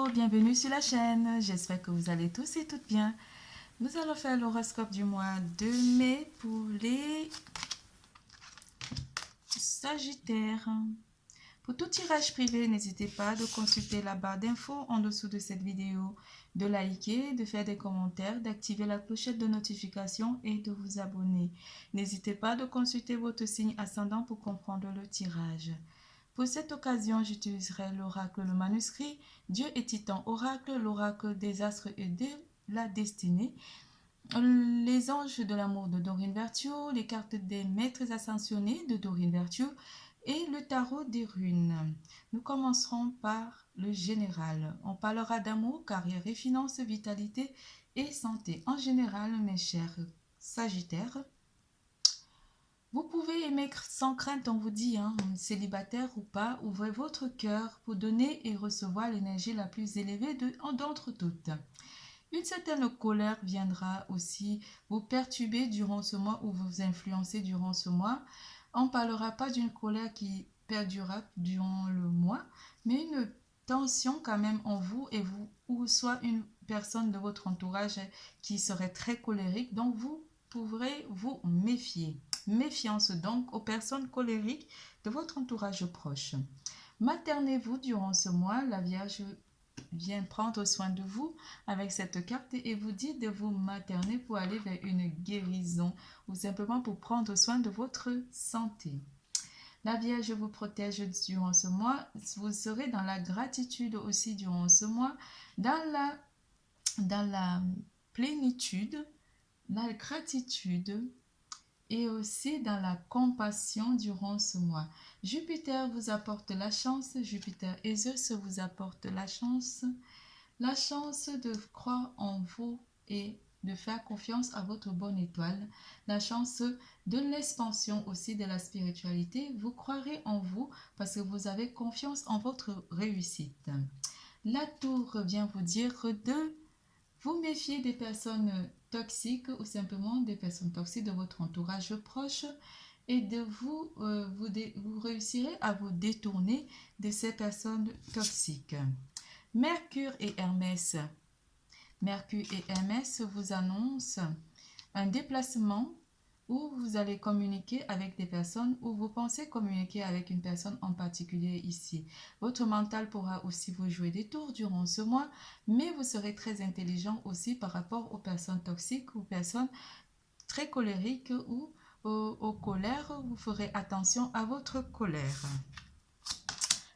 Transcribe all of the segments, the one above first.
Hello, bienvenue sur la chaîne. J'espère que vous allez tous et toutes bien. Nous allons faire l'horoscope du mois de mai pour les Sagittaires. Pour tout tirage privé, n'hésitez pas de consulter la barre d'infos en dessous de cette vidéo, de liker, de faire des commentaires, d'activer la clochette de notification et de vous abonner. N'hésitez pas de consulter votre signe ascendant pour comprendre le tirage. Pour cette occasion, j'utiliserai l'oracle, le manuscrit, Dieu et Titan oracle, l'oracle des astres et de la destinée, les anges de l'amour de Dorine Virtue, les cartes des maîtres ascensionnés de Dorine Virtue et le tarot des runes. Nous commencerons par le général. On parlera d'amour, carrière et finances, vitalité et santé. En général, mes chers Sagittaires, vous pouvez aimer sans crainte, on vous dit, célibataire ou pas, ouvrez votre cœur pour donner et recevoir l'énergie la plus élevée d'entre toutes. Une certaine colère viendra aussi vous perturber durant ce mois ou vous influencer durant ce mois. On ne parlera pas d'une colère qui perdurera durant le mois, mais une tension quand même en vous et vous, ou soit une personne de votre entourage qui serait très colérique, donc vous pourrez vous méfier. Méfiance donc aux personnes colériques de votre entourage proche. Maternez-vous durant ce mois, la Vierge vient prendre soin de vous avec cette carte et vous dit de vous materner pour aller vers une guérison ou simplement pour prendre soin de votre santé. La Vierge vous protège durant ce mois, vous serez dans la gratitude aussi durant ce mois, dans la plénitude, la gratitude et aussi dans la compassion durant ce mois. Jupiter vous apporte la chance, Jupiter et Zeus vous apportent la chance de croire en vous et de faire confiance à votre bonne étoile, la chance de l'expansion aussi de la spiritualité. Vous croirez en vous parce que vous avez confiance en votre réussite. La tour vient vous dire de vous méfier des personnes toxiques ou simplement des personnes toxiques de votre entourage proche et de vous réussirez à vous détourner de ces personnes toxiques. Mercure et Hermès. Mercure et Hermès vous annoncent un déplacement où vous allez communiquer avec des personnes ou vous pensez communiquer avec une personne en particulier ici. Votre mental pourra aussi vous jouer des tours durant ce mois, mais vous serez très intelligent aussi par rapport aux personnes toxiques ou personnes très colériques ou aux colères. Vous ferez attention à votre colère.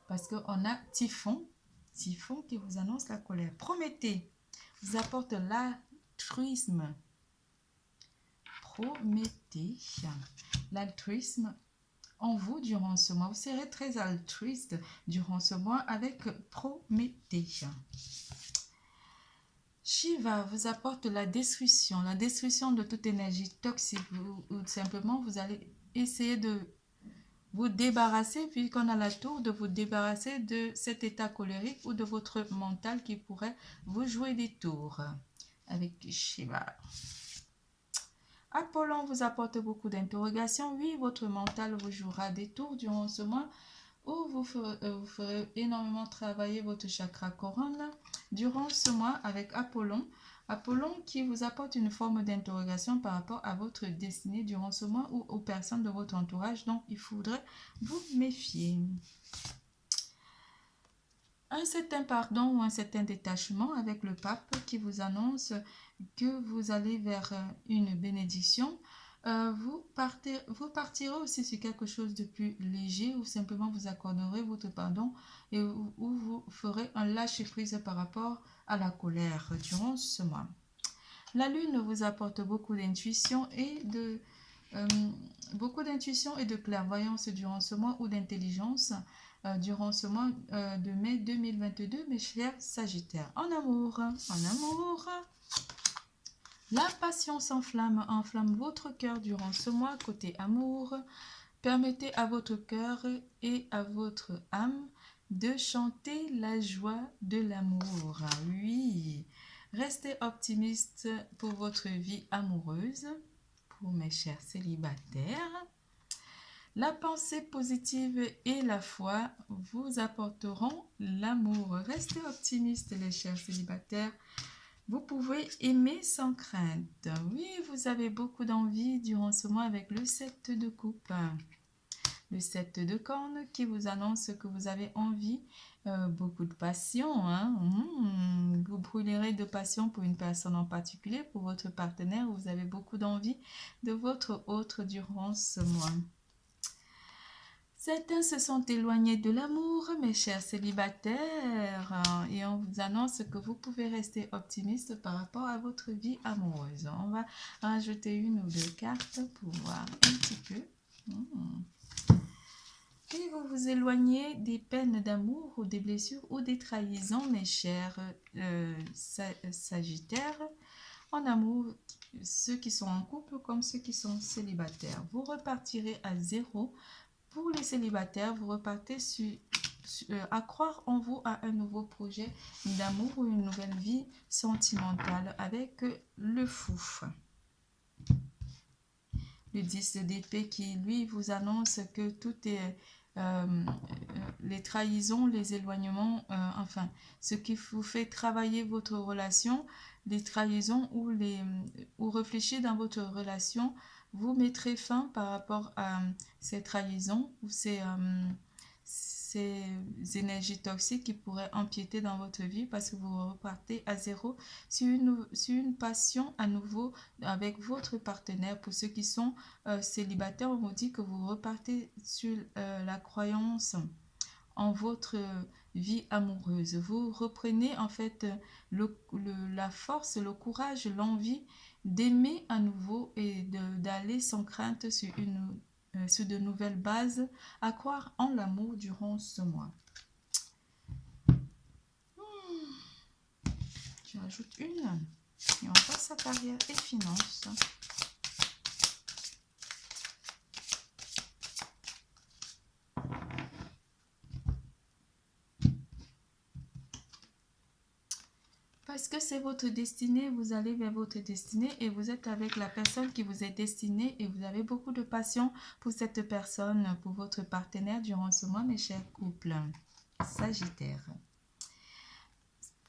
Parce qu'on a Typhon qui vous annonce la colère. Prométhée vous apporte l'altruisme. Prométhée, l'altruisme en vous durant ce mois. Vous serez très altruiste durant ce mois avec Prométhée. Shiva vous apporte la destruction de toute énergie toxique. Ou simplement, vous allez essayer de vous débarrasser, puisqu'on a la tour, de vous débarrasser de cet état colérique ou de votre mental qui pourrait vous jouer des tours avec Shiva. Apollon vous apporte beaucoup d'interrogations. Oui, votre mental vous jouera des tours durant ce mois où vous ferez énormément travailler votre chakra couronne durant ce mois avec Apollon. Apollon qui vous apporte une forme d'interrogation par rapport à votre destinée durant ce mois ou aux personnes de votre entourage. Donc, il faudrait vous méfier. Un certain pardon ou un certain détachement avec le pape qui vous annonce que vous allez vers une bénédiction. Vous partirez aussi sur quelque chose de plus léger ou simplement vous accorderez votre pardon et où vous ferez un lâcher-prise par rapport à la colère durant ce mois. La lune vous apporte beaucoup d'intuition et de clairvoyance durant ce mois ou d'intelligence durant ce mois de mai 2022, mes chers Sagittaires. En amour, la passion enflamme votre cœur durant ce mois. Côté amour, permettez à votre cœur et à votre âme de chanter la joie de l'amour. Oui, restez optimiste pour votre vie amoureuse, pour mes chers célibataires. La pensée positive et la foi vous apporteront l'amour. Restez optimistes, les chers célibataires. Vous pouvez aimer sans crainte. Oui, vous avez beaucoup d'envie durant ce mois avec le 7 de coupe. Le 7 de cornes qui vous annonce que vous avez envie, beaucoup de passion. Hein? Vous brûlerez de passion pour une personne en particulier, pour votre partenaire. Vous avez beaucoup d'envie de votre autre durant ce mois. Certains se sont éloignés de l'amour, mes chers célibataires, et on vous annonce que vous pouvez rester optimiste par rapport à votre vie amoureuse. On va rajouter une ou deux cartes pour voir un petit peu. Et vous vous éloignez des peines d'amour ou des blessures ou des trahisons, mes chers sagittaires. En amour, ceux qui sont en couple comme ceux qui sont célibataires. Vous repartirez à zéro. Pour les célibataires, vous repartez à croire en vous, à un nouveau projet d'amour ou une nouvelle vie sentimentale avec le fou. Le 10 d'épée qui, lui, vous annonce que tout est... les trahisons, les éloignements, enfin, ce qui vous fait travailler votre relation, les trahisons ou réfléchir dans votre relation, vous mettrez fin par rapport à ces trahisons ou ces énergies toxiques qui pourraient empiéter dans votre vie parce que vous repartez à zéro sur une passion à nouveau avec votre partenaire. Pour ceux qui sont célibataires, on vous dit que vous repartez sur la croyance en votre vie amoureuse. Vous reprenez en fait la force, le courage, l'envie d'aimer à nouveau et d'aller sans crainte sur de nouvelles bases, à croire en l'amour durant ce mois. Je rajoute une et on passe à carrière et finances. Parce que c'est votre destinée, vous allez vers votre destinée et vous êtes avec la personne qui vous est destinée et vous avez beaucoup de passion pour cette personne, pour votre partenaire durant ce mois, mes chers couples sagittaires.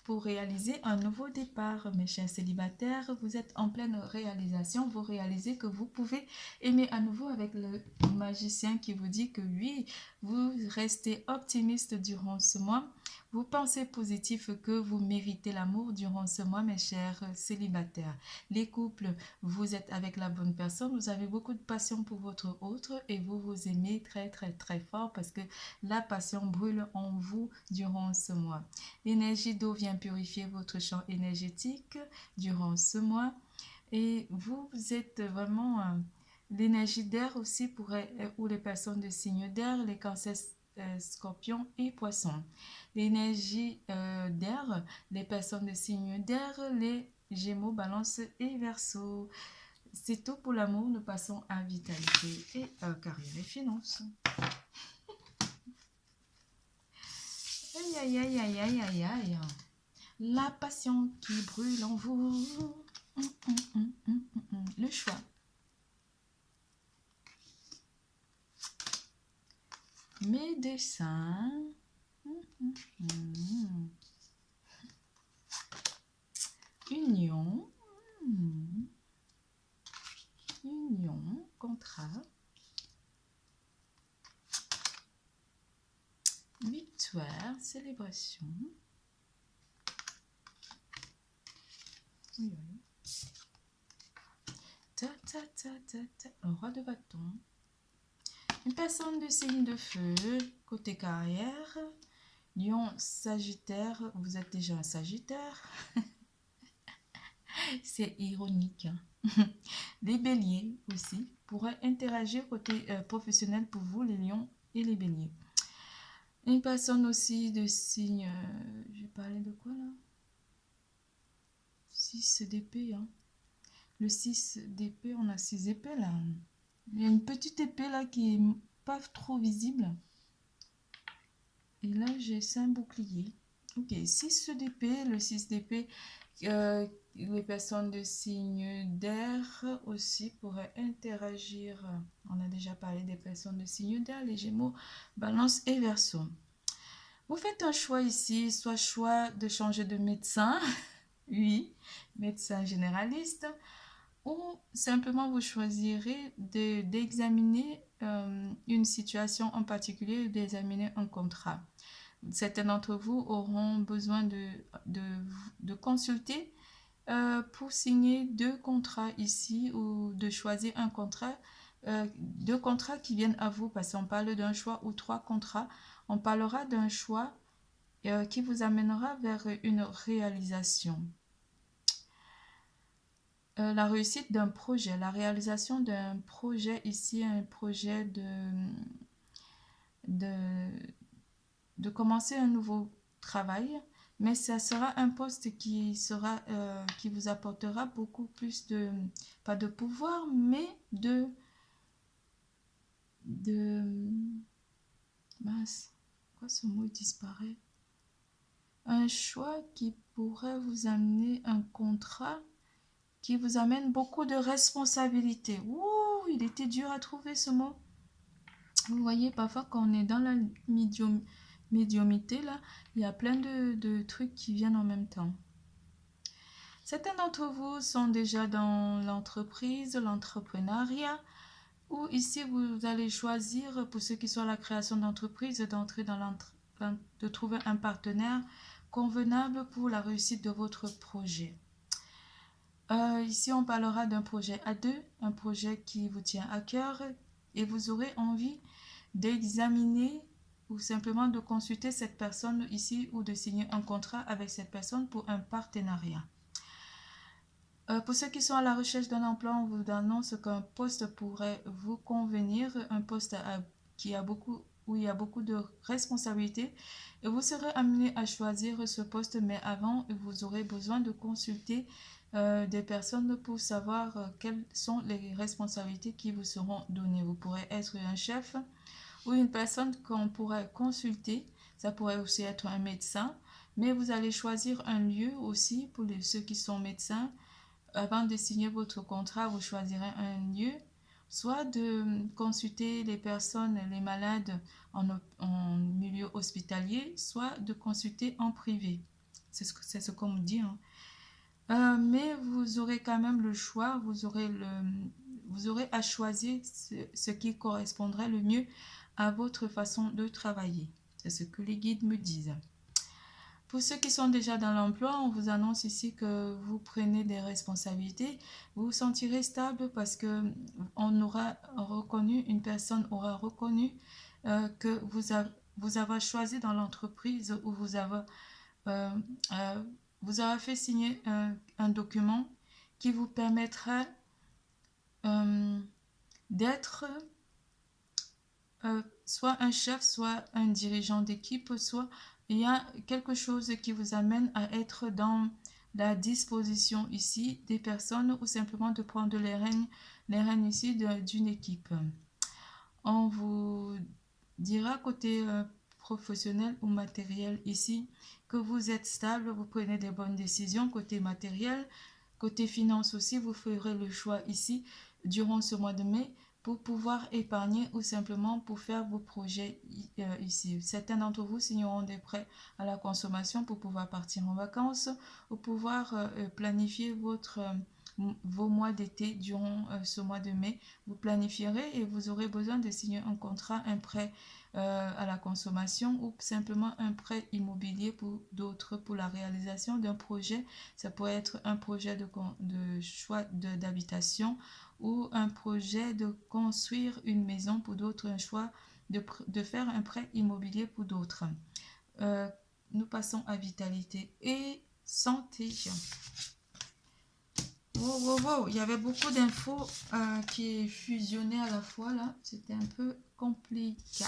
Pour réaliser un nouveau départ, mes chers célibataires, vous êtes en pleine réalisation. Vous réalisez que vous pouvez aimer à nouveau avec le magicien qui vous dit que oui, vous restez optimiste durant ce mois. Vous pensez positif que vous méritez l'amour durant ce mois, mes chers célibataires. Les couples, vous êtes avec la bonne personne, vous avez beaucoup de passion pour votre autre et vous vous aimez très très très fort parce que la passion brûle en vous durant ce mois. L'énergie d'eau vient purifier votre champ énergétique durant ce mois et vous êtes vraiment l'énergie d'air aussi ou les personnes de signe d'air, les cancers, scorpions et poissons. L'énergie d'air, les personnes de signe d'air, les gémeaux, balance et verseau. C'est tout pour l'amour, nous passons à vitalité et carrière et finances. Aïe, aïe, aïe, aïe, aïe, aïe, aïe. La passion qui brûle en vous. Le choix. Médecin. Union. Union. Contrat. Victoire. Célébration. Oui, oui. Ta, ta, ta, ta, ta. Un roi de bâton. Une personne de signe de feu, côté carrière. Lion, Sagittaire, vous êtes déjà un Sagittaire. C'est ironique. Les béliers aussi pourraient interagir côté professionnel pour vous, les lions et les béliers. Une personne aussi de signe... je vais parler de quoi là? 6 d'épée. Hein. Le 6 d'épée, on a 6 épées là. Il y a une petite épée là qui est pas trop visible. Et là, j'ai 5 boucliers. Ok, 6 d'épée, le 6 d'épée, les personnes de signe d'air aussi pourraient interagir. On a déjà parlé des personnes de signe d'air, les Gémeaux, Balance et Verseau. Vous faites un choix ici, soit choix de changer de médecin, oui, médecin généraliste, ou simplement vous choisirez d'examiner une situation en particulier, d'examiner un contrat. Certains d'entre vous auront besoin de consulter pour signer 2 contrats ici ou de choisir un contrat, 2 contrats qui viennent à vous parce qu'on parle d'un choix ou 3 contrats. On parlera d'un choix qui vous amènera vers une réalisation. La réussite d'un projet, la réalisation d'un projet ici, un projet de commencer un nouveau travail, mais ça sera un poste qui vous apportera beaucoup plus pas de pouvoir, mais mince, pourquoi ce mot disparaît? Un choix qui pourrait vous amener un contrat qui vous amène beaucoup de responsabilités. Ouh, il était dur à trouver ce mot. Vous voyez, parfois quand on est dans la médiumité, là, il y a plein de trucs qui viennent en même temps. Certains d'entre vous sont déjà dans l'entreprise, l'entrepreneuriat, ou ici vous allez choisir, pour ceux qui sont à la création d'entreprise, d'entrer de trouver un partenaire convenable pour la réussite de votre projet. Ici, on parlera d'un projet à 2, un projet qui vous tient à cœur et vous aurez envie d'examiner ou simplement de consulter cette personne ici ou de signer un contrat avec cette personne pour un partenariat. Pour ceux qui sont à la recherche d'un emploi, on vous annonce qu'un poste pourrait vous convenir, un poste où il y a beaucoup de responsabilités et vous serez amené à choisir ce poste, mais avant, vous aurez besoin de consulter des personnes pour savoir quelles sont les responsabilités qui vous seront données. Vous pourrez être un chef ou une personne qu'on pourrait consulter. Ça pourrait aussi être un médecin, mais vous allez choisir un lieu aussi pour ceux qui sont médecins. Avant de signer votre contrat, vous choisirez un lieu, soit de consulter les personnes, les malades en milieu hospitalier, soit de consulter en privé. C'est ce qu'on me dit, hein. Mais vous aurez quand même le choix, vous aurez à choisir ce qui correspondrait le mieux à votre façon de travailler. C'est ce que les guides me disent. Pour ceux qui sont déjà dans l'emploi, on vous annonce ici que vous prenez des responsabilités. Vous vous sentirez stable parce que une personne aura reconnu que vous avez choisi dans l'entreprise où vous avez fait signer un document qui vous permettra d'être soit un chef, soit un dirigeant d'équipe, soit il y a quelque chose qui vous amène à être dans la disposition ici des personnes ou simplement de prendre les rênes ici d'une équipe. On vous dira côté professionnel ou matériel ici que vous êtes stable, vous prenez des bonnes décisions côté matériel, côté finance aussi, vous ferez le choix ici durant ce mois de mai pour pouvoir épargner ou simplement pour faire vos projets ici. Certains d'entre vous signeront des prêts à la consommation pour pouvoir partir en vacances ou pouvoir planifier vos mois d'été durant ce mois de mai. Vous planifierez et vous aurez besoin de signer un contrat, un prêt à la consommation ou simplement un prêt immobilier pour d'autres, pour la réalisation d'un projet. Ça pourrait être un projet de choix d'habitation ou un projet de construire une maison pour d'autres, un choix de faire un prêt immobilier pour d'autres. Nous passons à vitalité et santé. Wow. Il y avait beaucoup d'infos qui fusionnaient à la fois là. C'était un peu compliqué.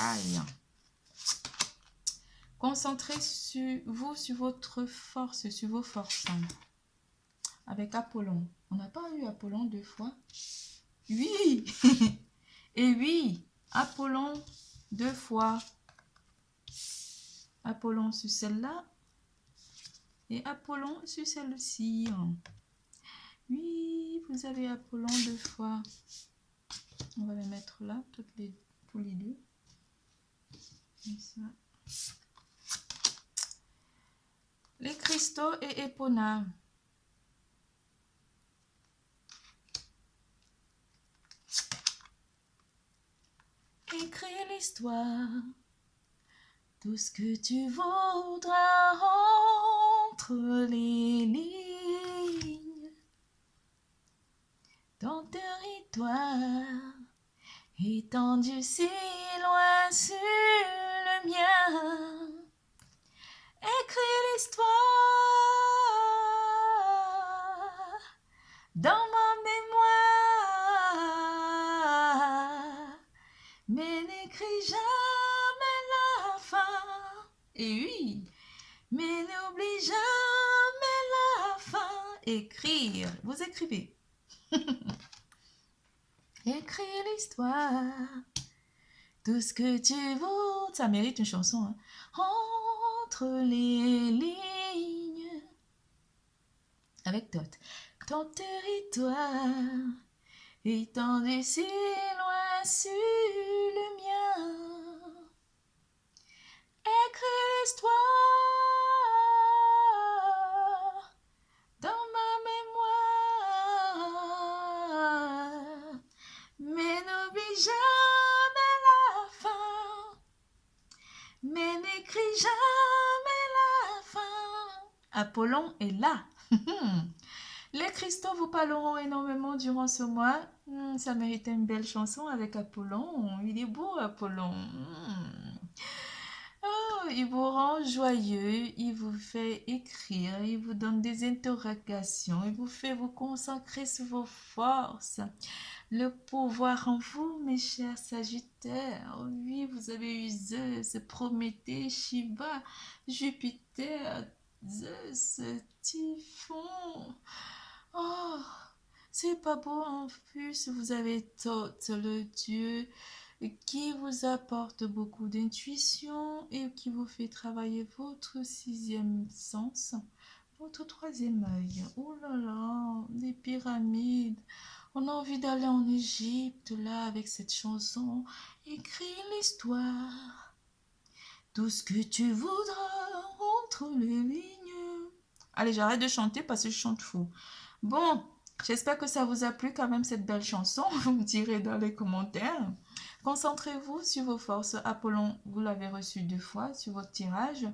Concentrez sur votre force, sur vos forces. Avec Apollon. On n'a pas eu Apollon 2 fois. Oui. Et oui, Apollon 2 fois. Apollon sur celle-là Et Apollon sur celle-ci. Oui, vous avez Apollon 2 fois. On va les mettre là, tous les deux. Comme ça. Les cristaux et Epona. Écris l'histoire, tout ce que tu voudras entre les lignes. Ton territoire étendu si loin sur le mien. Écris l'histoire dans ma mémoire, mais n'écris jamais la fin. Et oui, mais n'oublie jamais la fin. Écrire, vous écrivez. Écris l'histoire, tout ce que tu veux. Ça mérite une chanson, hein. Entre les lignes. Avec Tot. Ton territoire étendu si loin sur le mien. Écris l'histoire dans ma mémoire, mais n'oublie jamais la fin, mais n'écris jamais la fin. Apollon est là. Les cristaux vous parleront énormément durant ce mois. Ça méritait une belle chanson avec Apollon. Il est beau, Apollon. Oh, il vous rend joyeux, il vous fait écrire, il vous donne des interrogations, il vous fait vous concentrer sur vos forces. Le pouvoir en vous, mes chers Sagittaires. Oui, vous avez eu Zeus, Prométhée, Shiva, Jupiter, Zeus, Typhon. Oh, c'est pas beau en plus. Vous avez Thoth, le dieu qui vous apporte beaucoup d'intuition et qui vous fait travailler votre sixième sens, votre troisième œil. Oh là là, des pyramides. On a envie d'aller en Égypte là avec cette chanson. Écris l'histoire, tout ce que tu voudras entre les lignes. Allez, j'arrête de chanter parce que je chante fou. Bon, j'espère que ça vous a plu quand même cette belle chanson. Vous me direz dans les commentaires. Concentrez-vous sur vos forces. Apollon, vous l'avez reçu 2 fois sur votre tirage.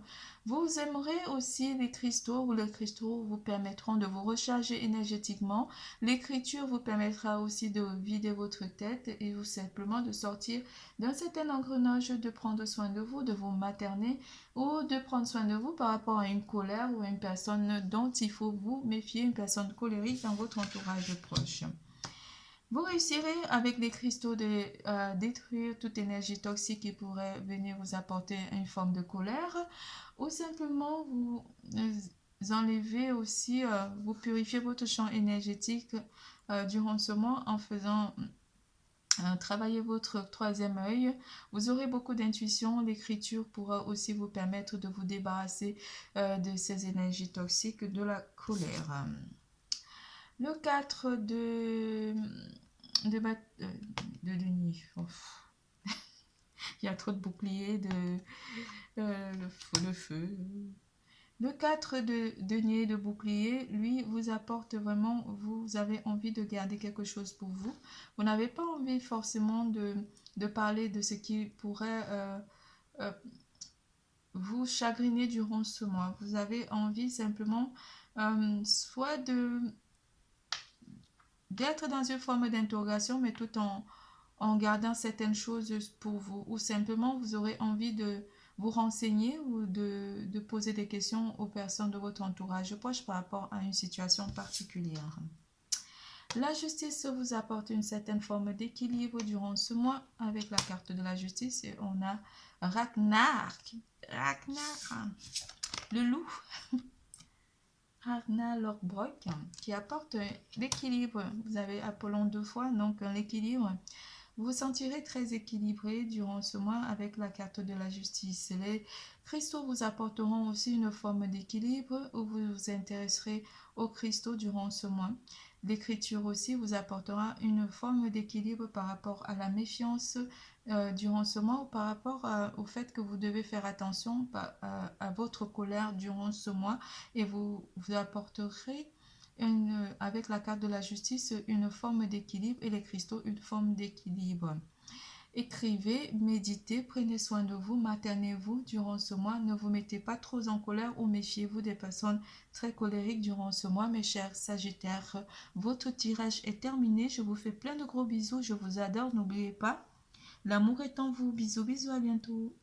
Vous aimerez aussi les cristaux ou les cristaux vous permettront de vous recharger énergétiquement. L'écriture vous permettra aussi de vider votre tête et tout simplement de sortir d'un certain engrenage, de prendre soin de vous materner ou de prendre soin de vous par rapport à une colère ou à une personne dont il faut vous méfier, une personne colérique dans votre entourage proche. Vous réussirez avec les cristaux de détruire toute énergie toxique qui pourrait venir vous apporter une forme de colère ou simplement vous enlevez aussi, vous purifiez votre champ énergétique durant ce mois en faisant travailler votre troisième œil. Vous aurez beaucoup d'intuition. L'écriture pourra aussi vous permettre de vous débarrasser de ces énergies toxiques, de la colère. Le 4 de denier. Oh. Il y a trop de boucliers, le feu. Le 4 de denier de bouclier, lui, vous apporte vraiment, vous avez envie de garder quelque chose pour vous. Vous n'avez pas envie forcément de parler de ce qui pourrait vous chagriner durant ce mois. Vous avez envie simplement soit d'être dans une forme d'interrogation, mais tout en gardant certaines choses pour vous. Ou simplement, vous aurez envie de vous renseigner ou de poser des questions aux personnes de votre entourage proche par rapport à une situation particulière. La justice vous apporte une certaine forme d'équilibre durant ce mois avec la carte de la justice. Et on a Ragnar, le loup. Ragnar Lothbrok qui apporte l'équilibre. Vous avez Apollon 2 fois, donc l'équilibre. Vous vous sentirez très équilibré durant ce mois avec la carte de la justice. Les cristaux vous apporteront aussi une forme d'équilibre où vous vous intéresserez aux cristaux durant ce mois. L'écriture aussi vous apportera une forme d'équilibre par rapport à la méfiance durant ce mois ou par rapport au fait que vous devez faire attention à votre colère durant ce mois et vous apporterez avec la carte de la justice une forme d'équilibre et les cristaux une forme d'équilibre. Écrivez, méditez, prenez soin de vous, maternez-vous durant ce mois. Ne vous mettez pas trop en colère ou méfiez-vous des personnes très colériques durant ce mois, mes chers Sagittaires. Votre tirage est terminé. Je vous fais plein de gros bisous. Je vous adore. N'oubliez pas, l'amour est en vous. Bisous, bisous, à bientôt.